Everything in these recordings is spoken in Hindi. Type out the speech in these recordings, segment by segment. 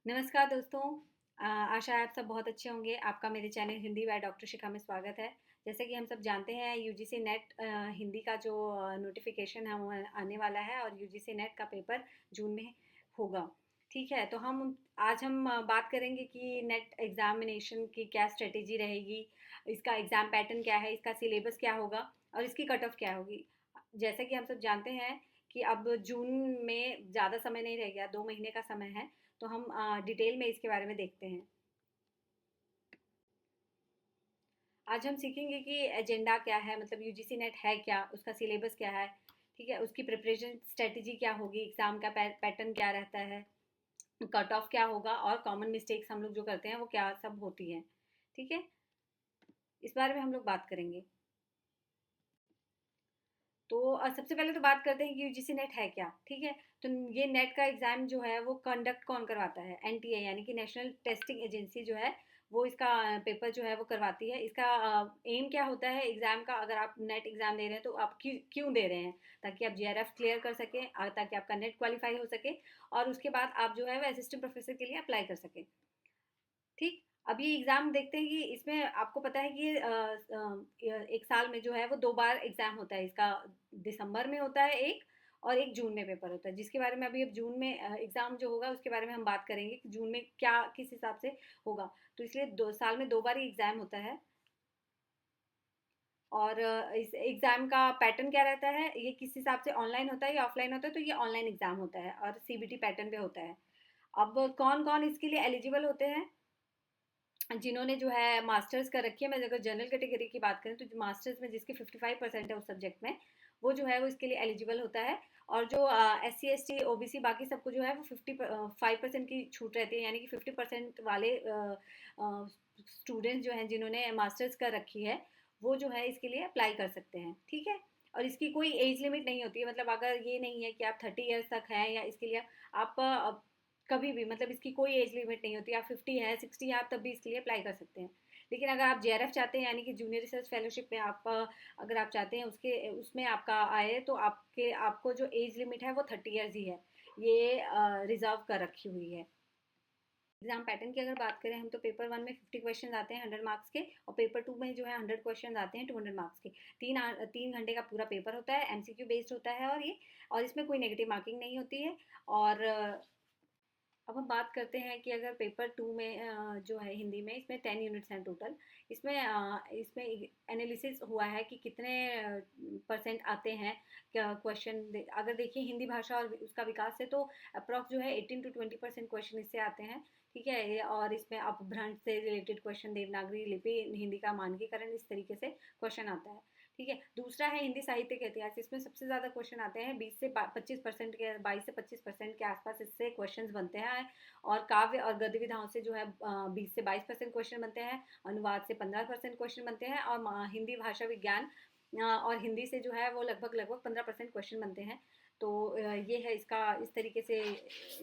नमस्कार दोस्तों। आशा है आप सब बहुत अच्छे होंगे। आपका मेरे चैनल हिंदी बाय डॉक्टर शिखा में स्वागत है। जैसे कि हम सब जानते हैं यूजीसी नेट हिंदी का जो नोटिफिकेशन है वो आने वाला है और यूजीसी नेट का पेपर जून में होगा। ठीक है, तो आज हम बात करेंगे कि नेट एग्जामिनेशन की क्या स्ट्रेटेजी रहेगी, इसका एग्ज़ाम पैटर्न क्या है, इसका सिलेबस क्या होगा और इसकी कट ऑफ क्या होगी। जैसे कि हम सब जानते हैं कि अब जून में ज़्यादा समय नहीं रह गया, 2 महीने का समय है। तो हम डिटेल में इसके बारे में देखते हैं। आज हम सीखेंगे कि एजेंडा क्या है, मतलब यूजीसी नेट है क्या, उसका सिलेबस क्या है। ठीक है, उसकी प्रिपरेशन स्ट्रेटजी क्या होगी, एग्जाम का पैटर्न क्या रहता है, कट ऑफ क्या होगा और कॉमन मिस्टेक्स हम लोग जो करते हैं वो क्या सब होती हैं। ठीक है, इस बारे में हम लोग बात करेंगे। तो सबसे पहले तो बात करते हैं कि यूजीसी नेट है क्या। ठीक है, तो ये नेट का एग्ज़ाम जो है वो कंडक्ट कौन करवाता है? एनटीए यानी कि नेशनल टेस्टिंग एजेंसी जो है वो इसका पेपर जो है वो करवाती है। इसका एम क्या होता है एग्ज़ाम का? अगर आप नेट एग्ज़ाम दे रहे हैं तो आप क्यों दे रहे हैं? ताकि आप जेआरएफ क्लियर कर सकें, ताकि आपका नेट क्वालिफाई हो सके और उसके बाद आप जो है वो असिस्टेंट प्रोफेसर के लिए अप्लाई कर सकें। ठीक, अब ये एग्ज़ाम देखते हैं कि इसमें आपको पता है कि एक साल में जो है वो 2 बार एग्ज़ाम होता है इसका। दिसंबर में होता है एक और एक जून में पेपर होता है, जिसके बारे में अभी अब जून में एग्ज़ाम जो होगा उसके बारे में हम बात करेंगे कि जून में क्या किस हिसाब से होगा। तो इसलिए 2 साल में 2 बार ही एग्ज़ाम होता है। और इस एग्ज़ाम का पैटर्न क्या रहता है, ये किस हिसाब से ऑनलाइन होता है या ऑफलाइन होता है? तो ये ऑनलाइन एग्ज़ाम होता है और सीबीटी पैटर्न पे होता है। अब कौन-कौन इसके लिए एलिजिबल होते हैं? जिन्होंने जो है मास्टर्स कर रखी है। मैं अगर जनरल कैटेगरी की बात करें तो जो मास्टर्स में जिसके 55% है उस सब्जेक्ट में, वो जो है वो इसके लिए एलिजिबल होता है। और जो S C S T O B C बाकी सबको जो है वो 55% की छूट रहती है, यानी कि 50% वाले स्टूडेंट्स जो हैं जिन्होंने मास्टर्स कर रखी है वो जो है इसके लिए अप्लाई कर सकते हैं। ठीक है, और इसकी कोई एज लिमिट नहीं होती है। मतलब अगर ये नहीं है कि आप 30 ईयर्स तक हैं या इसके लिए आप कभी भी, मतलब इसकी कोई एज लिमिट नहीं होती। आप 50 है, 60 है, आप तब भी इसके लिए अप्लाई कर सकते हैं। लेकिन अगर आप जेआरएफ चाहते हैं यानी कि जूनियर रिसर्च फेलोशिप में आप अगर आप चाहते हैं उसके उसमें आपका आए तो आपको जो एज लिमिट है वो 30 ईयर्स ही है। ये रिजर्व कर रखी हुई है। एग्जाम पैटर्न की अगर बात करें हम तो पेपर 1 में 50 क्वेश्चन आते हैं 100 मार्क्स के, और पेपर 2 में जो है 100 क्वेश्चन आते हैं 200 मार्क्स के। 3 घंटे का पूरा पेपर होता है, एमसीक्यू बेस्ड होता है और इसमें कोई नेगेटिव मार्किंग नहीं होती है। और अब हम बात करते हैं कि अगर पेपर 2 में जो है हिंदी में, इसमें 10 यूनिट्स हैं टोटल। इसमें एनालिसिस हुआ है कि कितने परसेंट आते हैं क्वेश्चन। अगर देखिए हिंदी भाषा और उसका विकास से तो अप्रॉक्स जो है 18 to 20% क्वेश्चन इससे आते हैं। ठीक है, और इसमें अपभ्रंश से रिलेटेड क्वेश्चन, देवनागरी लिपि, हिंदी का मानकीकरण, इस तरीके से क्वेश्चन आता है। ठीक है, दूसरा है हिंदी साहित्य के इतिहास। इसमें सबसे ज़्यादा क्वेश्चन आते हैं 20 से 25% के, 22 से 25% के आसपास इससे क्वेश्चन बनते हैं। और काव्य और गद्य विधाओं से जो है 20 से 22% क्वेश्चन बनते हैं। अनुवाद से 15% क्वेश्चन बनते हैं और हिंदी भाषा विज्ञान और हिंदी से जो है वो लगभग लगभग 15% क्वेश्चन बनते हैं। तो ये है इसका, इस तरीके से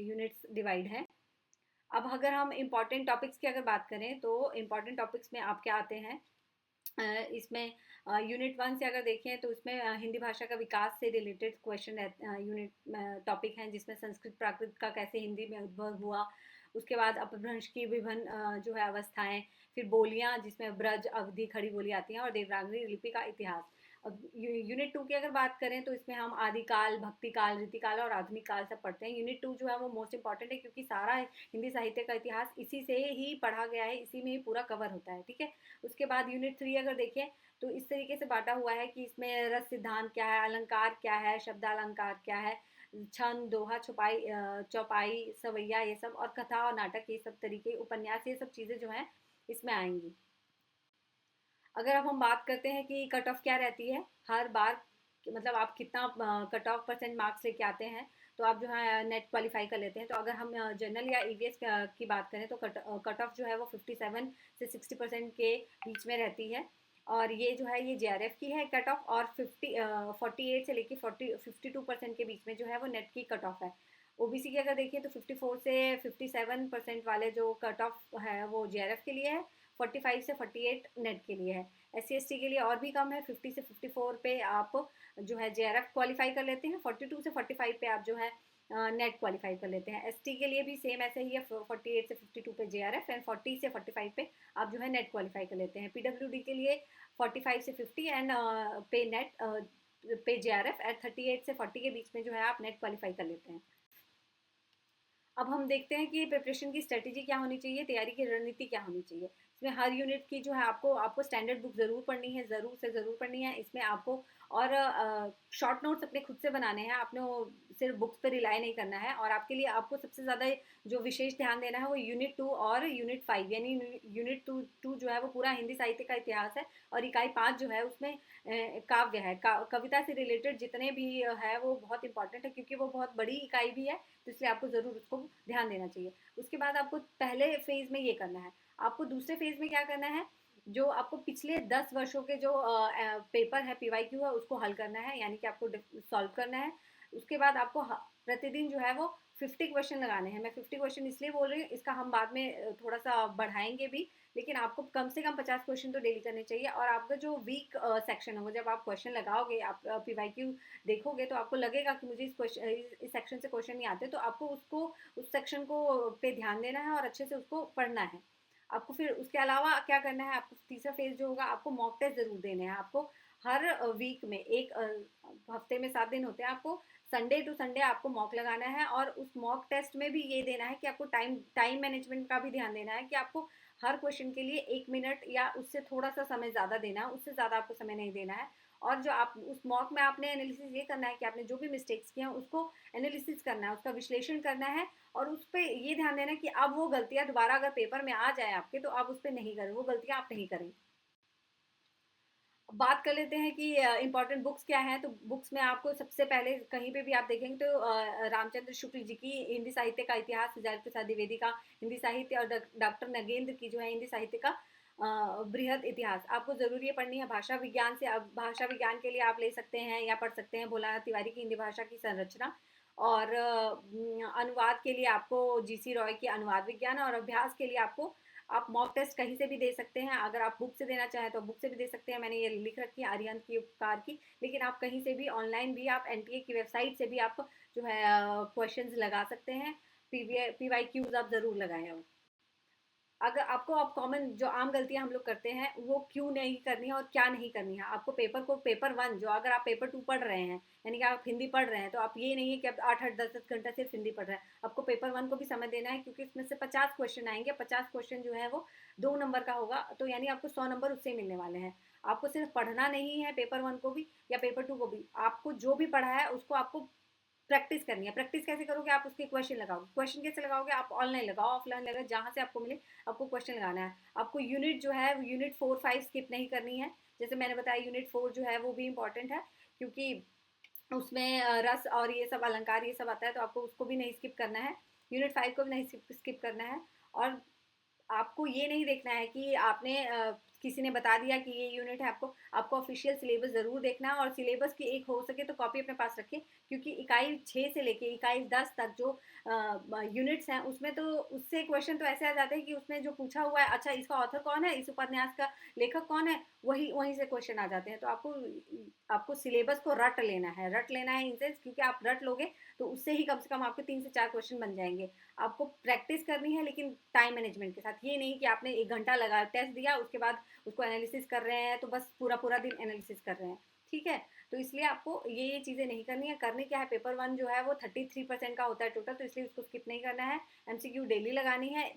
यूनिट्स डिवाइड है। अब अगर हम इम्पॉर्टेंट टॉपिक्स की अगर बात करें तो इम्पॉर्टेंट टॉपिक्स में आप क्या आते हैं? इसमें यूनिट 1 से अगर देखें तो इसमें हिंदी भाषा का विकास से रिलेटेड क्वेश्चन यूनिट टॉपिक हैं, जिसमें संस्कृत प्राकृत का कैसे हिंदी में उद्भव हुआ। उसके बाद अपभ्रंश की विभिन्न जो है अवस्थाएं, फिर बोलियां जिसमें ब्रज अवधि खड़ी बोली आती हैं, और देवनागरी लिपि का इतिहास। अब यूनिट 2 की अगर बात करें तो इसमें हम आदिकाल, भक्ति काल, रीतिकाल और आधुनिक काल सब पढ़ते हैं। यूनिट 2 जो है वो मोस्ट इंपॉर्टेंट है, क्योंकि सारा हिंदी साहित्य का इतिहास इसी से ही पढ़ा गया है, इसी में ही पूरा कवर होता है। ठीक है, उसके बाद यूनिट 3 अगर देखें तो इस तरीके से बांटा हुआ है कि इसमें रस सिद्धांत क्या है, अलंकार क्या है, शब्दालंकार क्या है, छंद, दोहा, छुपाई, चौपाई, सवैया, ये सब, और कथा और नाटक, ये सब तरीके, उपन्यास, ये सब चीज़ें जो हैं इसमें आएंगी। अगर अब हम बात करते हैं कि कट ऑफ क्या रहती है हर बार, मतलब आप कितना कट ऑफ परसेंट मार्क्स लेके आते हैं तो आप जो है नेट क्वालिफाई कर लेते हैं। तो अगर हम जनरल या ईवीएस की बात करें तो कट ऑफ जो है वो 57 से 60% के बीच में रहती है। और ये जो है ये जेआरएफ की है कट ऑफ, और 48 से लेके 52% के बीच में जो है वो नेट की कट ऑफ है। ओबीसी की अगर देखिए तो 54 से 57% वाले जो कट ऑफ है वो जेआरएफ के लिए है, 45 से 48 नेट के लिए है। SC/ST के लिए और भी कम है, 50 से 54 पे आप जो है जेआरएफ क्वालिफाई कर लेते हैं, 42 से 45 पे आप जो है नेट क्वालिफाई कर लेते हैं। एसटी के लिए भी सेम ऐसे ही है, 48 से 52 पे जेआरएफ एंड 40 से 45 पे आप जो है नेट क्वालिफाई कर लेते हैं। पीडब्ल्यूडी के लिए 45 से 50 एंड पे नेट पे जेआरएफ एट 38 से 40 के बीच में जो है आप नेट क्वालिफाई कर लेते हैं। अब हम देखते हैं कि प्रिपरेशन की स्ट्रेटेजी क्या होनी चाहिए, तैयारी की रणनीति क्या होनी चाहिए। इसमें हर यूनिट की जो है आपको आपको स्टैंडर्ड बुक ज़रूर पढ़नी है, ज़रूर से ज़रूर पढ़नी है। इसमें आपको और शॉर्ट नोट्स अपने खुद से बनाने हैं, आपने सिर्फ बुक्स पर रिलाई नहीं करना है। और आपके लिए आपको सबसे ज़्यादा जो विशेष ध्यान देना है वो यूनिट 2 और यूनिट 5, यानी यूनिट टू जो है वो पूरा हिंदी साहित्य का इतिहास है, और इकाई 5 जो है उसमें काव्य है। कविता से रिलेटेड जितने भी है वो बहुत इंपॉर्टेंट है, क्योंकि वो बहुत बड़ी इकाई भी है, तो इसलिए आपको ज़रूर उसको ध्यान देना चाहिए। उसके बाद आपको पहले फेज़ में ये करना है। आपको दूसरे फेज़ में क्या करना है, जो आपको पिछले 10 वर्षों के जो पेपर है, पीवाईक्यू है, उसको हल करना है, यानी कि आपको सॉल्व करना है। उसके बाद आपको प्रतिदिन जो है वो 50 क्वेश्चन लगाने हैं। मैं 50 क्वेश्चन इसलिए बोल रही हूँ, इसका हम बाद में थोड़ा सा बढ़ाएंगे भी, लेकिन आपको कम से कम 50 क्वेश्चन तो डेली करने चाहिए। और आपका जो वीक सेक्शन होगा, जब आप क्वेश्चन लगाओगे, आप पीवाईक्यू देखोगे, तो आपको लगेगा कि मुझे इस सेक्शन से क्वेश्चन नहीं आते, तो आपको उसको उस सेक्शन को पे ध्यान देना है और अच्छे से उसको पढ़ना है। आपको फिर उसके अलावा क्या करना है, आपको तीसरा फेज जो होगा, आपको मॉक टेस्ट जरूर देने हैं। आपको हर वीक में एक हफ्ते में 7 दिन होते हैं, आपको संडे टू संडे आपको मॉक लगाना है। और उस मॉक टेस्ट में भी ये देना है कि आपको टाइम मैनेजमेंट का भी ध्यान देना है, कि आपको हर क्वेश्चन के लिए 1 मिनट या उससे थोड़ा सा समय ज़्यादा देना है, उससे ज़्यादा आपको समय नहीं देना है। और जो आप उस मॉक में आपने एनालिसिस ये करना है कि आपने जो भी मिस्टेक्स किए हैं उसको एनालिसिस करना है, उसका विश्लेषण करना है। और उस पर ये ध्यान देना है कि अब वो गलतियां दोबारा अगर पेपर में आ जाए आपके, तो आप उस पर नहीं करें, वो गलतियां आप नहीं करें। बात कर लेते हैं कि इंपॉर्टेंट बुक्स क्या हैं। तो बुक्स में आपको सबसे पहले कहीं पे भी आप देखेंगे तो रामचंद्र शुक्ल जी की हिंदी साहित्य का इतिहास, हजारी प्रसाद द्विवेदी का हिंदी साहित्य, और डॉक्टर नगेंद्र की जो है हिंदी साहित्य का बृहद इतिहास आपको जरूर ये पढ़नी है। भाषा विज्ञान से, अब भाषा विज्ञान के लिए आप ले सकते हैं या पढ़ सकते हैं भोलानाथ तिवारी की हिंदी भाषा की संरचना। और अनुवाद के लिए आपको जीसी रॉय की अनुवाद विज्ञान। और अभ्यास के लिए आपको आप मॉक टेस्ट कहीं से भी दे सकते हैं। अगर आप बुक से देना चाहें तो बुक से भी दे सकते हैं, मैंने ये लिख रखी है अरिहंत की उपकार की। लेकिन आप कहीं से भी ऑनलाइन भी, आप एनटीए की वेबसाइट से भी आप जो है क्वेश्चंस लगा सकते हैं। पीवाई क्यूज आप जरूर लगाएं। अगर आपको, आप कॉमन जो आम गलतियां हम लोग करते हैं वो क्यों नहीं करनी है और क्या नहीं करनी है। आपको पेपर 1 जो, अगर आप पेपर 2 पढ़ रहे हैं, यानी कि आप हिंदी पढ़ रहे हैं, तो आप ये नहीं है कि आप 8-8 10-10 घंटा सिर्फ हिंदी पढ़ रहे हैं। आपको पेपर 1 को भी समय देना है, क्योंकि इसमें से 50 क्वेश्चन आएंगे। 50 क्वेश्चन जो है वो 2 नंबर का होगा, तो यानी आपको 100 नंबर उससे मिलने वाले हैं। आपको सिर्फ पढ़ना नहीं है पेपर 1 को भी या पेपर 2 को भी, आपको जो भी पढ़ा है उसको आपको प्रैक्टिस करनी है। प्रैक्टिस कैसे करोगे, आप उसके क्वेश्चन लगाओगे। क्वेश्चन कैसे लगाओगे, आप ऑनलाइन लगाओ, ऑफलाइन लगाओ, जहाँ से आपको मिले आपको क्वेश्चन लगाना है। आपको यूनिट जो है यूनिट 4-5 स्किप नहीं करनी है। जैसे मैंने बताया यूनिट 4 जो है वो भी इंपॉर्टेंट है, क्योंकि उसमें रस और ये सब अलंकार ये सब आता है, तो आपको उसको भी नहीं स्किप करना है। यूनिट 5 को भी नहीं स्किप करना है। और आपको ये नहीं देखना है कि आपने किसी ने बता दिया कि ये यूनिट है, आपको आपको ऑफिशियल सिलेबस ज़रूर देखना है। और सिलेबस की एक हो सके तो कॉपी अपने पास रखें, क्योंकि इकाई 6 से लेके इकाई 10 तक जो यूनिट्स हैं, उसमें तो उससे क्वेश्चन तो ऐसे आ जाते हैं कि उसमें जो पूछा हुआ है, अच्छा इसका ऑथर कौन है, इस उपन्यास का लेखक कौन है, वही वहीं से क्वेश्चन आ जाते हैं। तो आपको आपको सिलेबस को रट लेना है, रट लेना है इनसे, क्योंकि आप रट लोगे तो उससे ही कम से कम आपके 3 से 4 क्वेश्चन बन जाएंगे। आपको प्रैक्टिस करनी है, लेकिन टाइम मैनेजमेंट के साथ। ये नहीं कि आपने 1 घंटा लगा टेस्ट दिया, उसके बाद उसको एनालिसिस कर रहे हैं, तो बस पूरा पूरा दिन एनालिसिस कर रहे हैं, ठीक है। तो इसलिए आपको ये चीज़ें नहीं करनी है। करने क्या है, पेपर 1 जो है वो 33% का होता है टोटल, तो इसलिए उसको स्किप नहीं करना है। एमसीक्यू डेली लगानी है।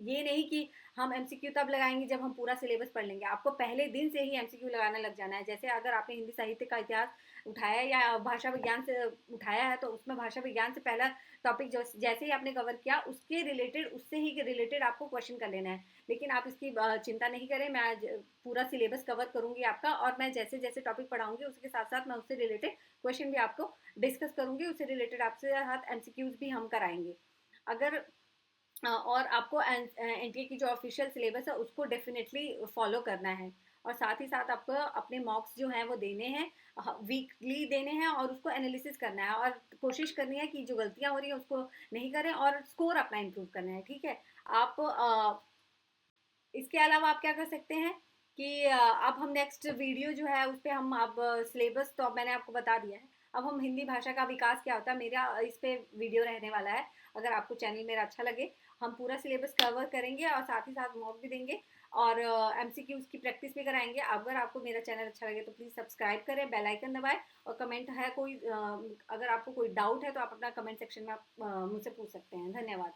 ये नहीं कि हम एमसीक्यू तब लगाएंगे जब हम पूरा सिलेबस पढ़ लेंगे, आपको पहले दिन से ही एमसीक्यू लगाना लग जाना है। जैसे अगर आपने हिंदी साहित्य का इतिहास उठाया या भाषा विज्ञान से उठाया है, तो उसमें भाषा विज्ञान से पहला टॉपिक जो जैसे ही आपने कवर किया, उसके रिलेटेड, उससे ही रिलेटेड आपको क्वेश्चन कर लेना है। लेकिन आप इसकी चिंता नहीं करें, मैं आज पूरा सिलेबस कवर करूंगी आपका, और मैं जैसे जैसे टॉपिक पढ़ाऊंगी उसके साथ साथ मैं उससे रिलेटेड क्वेश्चन भी आपको डिस्कस करूंगी, उससे रिलेटेड आपसे साथ एमसीक्यूज भी हम कराएंगे। अगर और आपको एनटीए की जो ऑफिशियल सिलेबस है उसको डेफिनेटली फॉलो करना है। और साथ ही साथ आपको अपने मॉक्स जो हैं वो देने हैं, वीकली देने हैं, और उसको एनालिसिस करना है। और कोशिश करनी है कि जो गलतियां हो रही हैं उसको नहीं करें, और स्कोर अपना इम्प्रूव करना है, ठीक है। आप इसके अलावा आप क्या कर सकते हैं कि अब हम नेक्स्ट वीडियो जो है उस पर हम अब सिलेबस तो अब मैंने आपको बता दिया है। अब हम हिंदी भाषा का विकास क्या होता है, मेरा इस पे वीडियो रहने वाला है। अगर आपको चैनल मेरा अच्छा लगे, हम पूरा सिलेबस कवर करेंगे और साथ ही साथ मॉक भी देंगे और एमसीक्यूज की प्रैक्टिस भी कराएंगे। अगर आपको मेरा चैनल अच्छा लगे तो प्लीज़ सब्सक्राइब करें, बेल आइकन दबाएं और कमेंट है कोई अगर आपको कोई डाउट है तो आप अपना कमेंट सेक्शन में आप मुझसे पूछ सकते हैं। धन्यवाद।